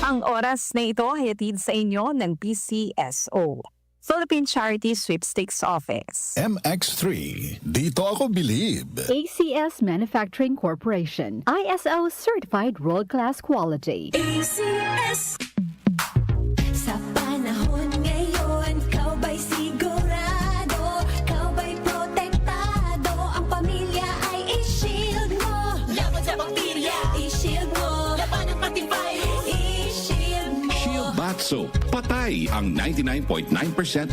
Ang oras na ito ay hatid sa inyo ng PCSO, Philippine Charity Sweepstakes Office. MX3, dito ako believe. ACS Manufacturing Corporation, ISO Certified World-Class Quality. ACS. Sa panahon ngayon, kau ba'y sigurado? Kau ba'y protektado? Ang pamilya ay i-shield mo. Laban sa bakterya, i-shield mo. Laban ng pating virus, i-shield mo. Shield Bath Soap. Patay ang 99.9%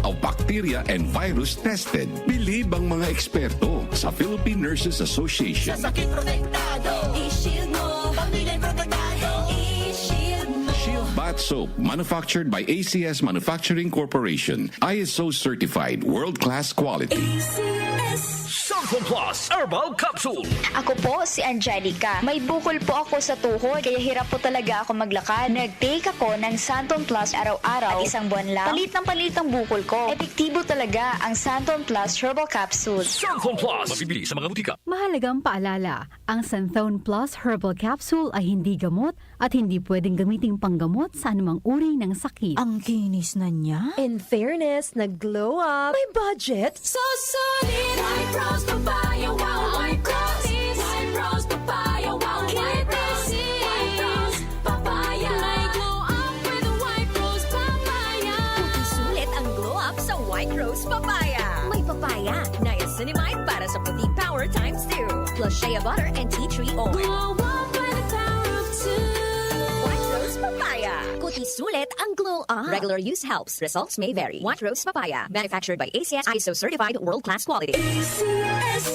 of bacteria and virus tested. Believe ang mga eksperto sa Philippine Nurses Association. Sa sakit protektado, i-shield mo. Pamilya protektado, i-shield mo. Shield Bath Soap, manufactured by ACS Manufacturing Corporation. ISO certified, world-class quality. ACS. Santon Plus Herbal Capsule. Ako po si Angelica. May bukol po ako sa tuhod, kaya hirap po talaga ako maglakad. Nag-take ako ng Santon Plus araw-araw at isang buwan lang. Palit ang bukol ko. Epektibo talaga ang Santon Plus Herbal Capsule. Santon Plus. Mabibili sa mga butika. Mahalagang paalala, ang Santhone Plus Herbal Capsule ay hindi gamot at hindi pwedeng gamiting panggamot sa anumang uri ng sakit. Ang kinis na niya. In fairness, nag-glow up. May budget. So solid, white rose papaya, wow, white rose, white rose papaya, wow, white rose, white rose papaya. May glow up with white rose papaya. Puti sulit ang glow up sa white rose papaya. May papaya, niacinamide para sa puti power times 2. Plus shea butter and tea tree oil. Glow up with the power of 2. White rose papaya. Puti sulit ang glow up. Regular use helps. Results may vary. White rose papaya. Manufactured by ACS ISO certified world-class quality. ACS.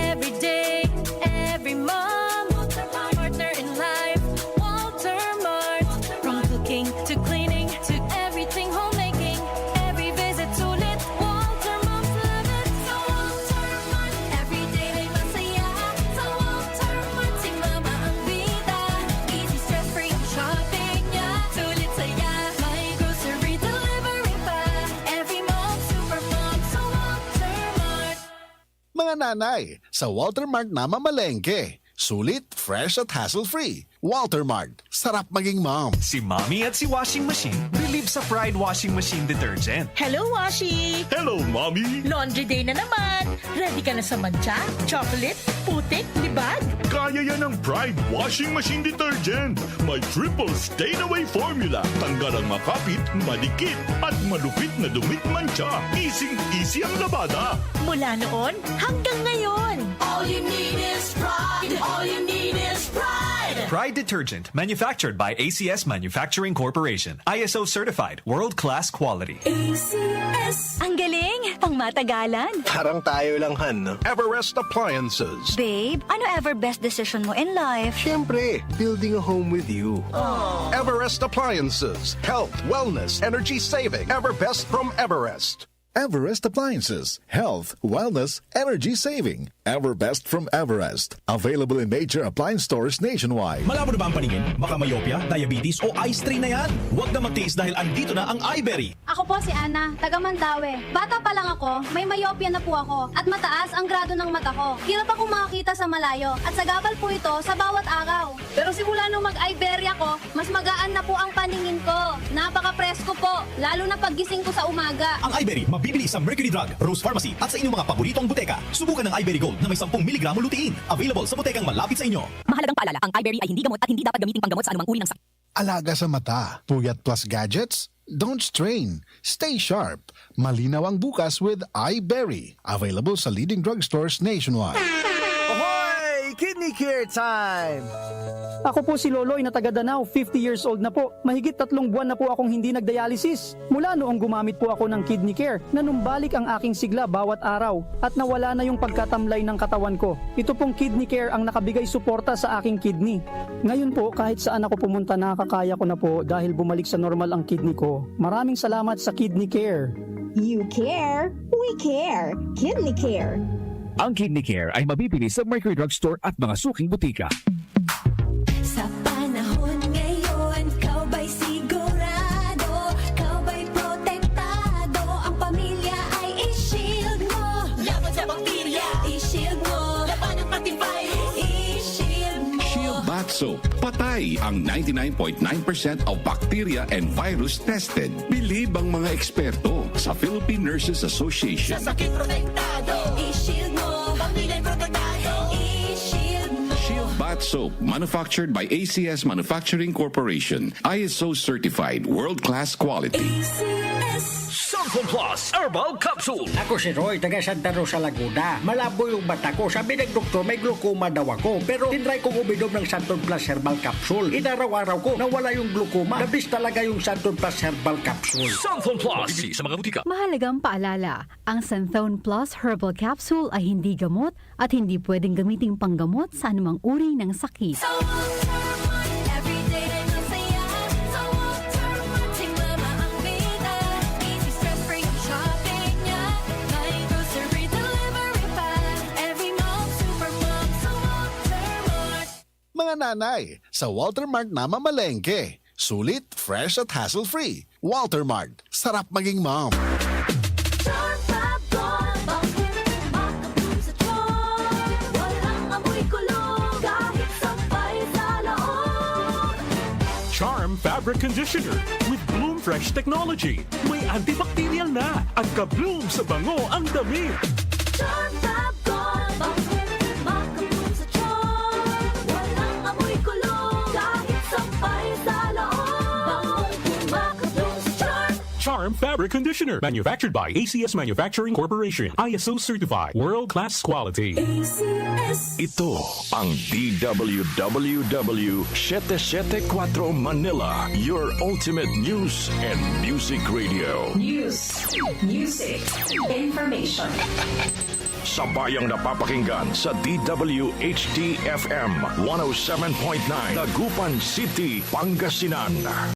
Every day, every mom, partner in life, Walter Mart. From cooking to cleaning to everything homemaking, every visit sulit, Walter Moms love it. Sa Walter Mart, every day ay masaya. Sa Walter Mart, si mama ang bida. Easy stress-free ang shopping niya. Sulit saya, may grocery delivery pa. Every mom, super mom, sa Walter Mart. Mga nanay, sa Walter Mart na mamalengke. Sulit, fresh at hassle-free. Walter Mart, sarap maging mom. Si Mommy at si Washing Machine believe sa Pride Washing Machine Detergent. Hello, Washi! Hello, Mommy! Laundry day na naman! Ready ka na sa mancha, chocolate, putik, libag? Kaya yan ang Pride Washing Machine Detergent. May triple stain-away formula. Tanggal ang makapit, madikit, at malupit na dumit mancha. Easy ang labada. Mula noon hanggang ngayon! All you need is pride. All you need is pride. Pride Detergent, manufactured by ACS Manufacturing Corporation. ISO certified, world-class quality. ACS. Ang galing! Pangmatagalan! Parang tayo lang, Han. Everest Appliances. Babe, ano ever best decision mo in life? Siyempre, building a home with you. Everest Appliances. Health, wellness, energy saving. Everbest from Everest. Everest Appliances. Health, wellness, energy saving. Everbest from Everest. Available in major appliance stores nationwide. Malabo na ba ang paningin? Baka myopia, diabetes o eye strain na yan? Huwag na magtiis dahil andito na ang iBerry. Ako po si Ana, taga Mandaue. Bata pa lang ako, may myopia na po ako at mataas ang grado ng mata ko. Hirap akong makakita sa malayo at sagabal po ito sa bawat araw. Pero simula nung mag-iBerry ako, mas magaan na po ang paningin ko. Napaka-presko po, lalo na paggising ko sa umaga. Ang iBerry, mabibili sa Mercury Drug, Rose Pharmacy at sa inyong mga paboritong buteka. Subukan ng iBerry Gold na may 10 mg lutein. Available sa butekang malapit sa inyo. Mahalagang paalala, ang iBerry ay hindi gamot at hindi dapat gamiting panggamot sa anumang uri ng sakit. Alaga sa mata. Puyat plus gadgets? Don't strain. Stay sharp. Malinaw ang bukas with iBerry. Available sa leading drugstores nationwide. Ahoy! Kidney Care time! Ako po si Loloy na taga Danau, 50 years old na po. Mahigit 3 buwan na po akong hindi nagdialysis. Mula noong gumamit po ako ng Kidney Care, nanumbalik ang aking sigla bawat araw at nawala na yung pagkatamlay ng katawan ko. Ito pong Kidney Care ang nakabigay suporta sa aking kidney. Ngayon po, kahit saan ako pumunta, nakakaya ko na po dahil bumalik sa normal ang kidney ko. Maraming salamat sa Kidney Care. You care, we care. Kidney Care. Ang Kidney Care ay mabibili sa Mercury Drugstore at mga suking butika. Sa panahon ngayon, kau ba'y sigurado? Kau ba'y protektado? Ang pamilya ay i-shield mo. Laban sa bakterya, i-shield mo. Laban ng pating virus, i-shield mo. Shield Bath Soap. Patay Patay ang 99.9% of bacteria and virus tested. Bilib ang mga eksperto sa Philippine Nurses Association. Sakit protektado, i-shield mo. Pamilya'y protektado, i-shield mo. Shield Bath Soap, manufactured by ACS Manufacturing Corporation. ISO certified, world-class quality. Santon Plus Herbal Capsule. Ako si Roy, taga Santa Rosa, Laguna. Malabo yung mata ko. Sabi ng doktor, may glaucoma daw ako. Pero tinry kong uminom ng Santon Plus Herbal Capsule. Inaraw-araw ko, nawala yung glaucoma. Nabis talaga yung Santon Plus Herbal Capsule. Santon Plus. Mabibili sa mga butika. Mahalagang paalala, ang Santhone Plus Herbal Capsule ay hindi gamot at hindi pwedeng gamiting panggamot sa anumang uri ng sakit. Everyday ay masaya. Sa Walter Mart, si Mama ang bida. Easy stress-free ang shopping niya. May grocery delivery pa. Every mom, super mom, sa Walter Mart. Mga nanay, sa Walter Mart na mamalengke. Sulit, fresh at hassle-free. Walter Mart, sarap maging mom. Charm Fabric Conditioner with Bloom Fresh Technology. May antibacterial na at ka-bloom sa bango ang damit. Charm Fabric Conditioner, manufactured by ACS Manufacturing Corporation. ISO certified, world-class quality. Ito ang DWWW 774 Manila, your ultimate news and music radio. News, music, information. Sabayang napapakinggan sa DWHD-FM 107.9 Dagupan City, Pangasinan.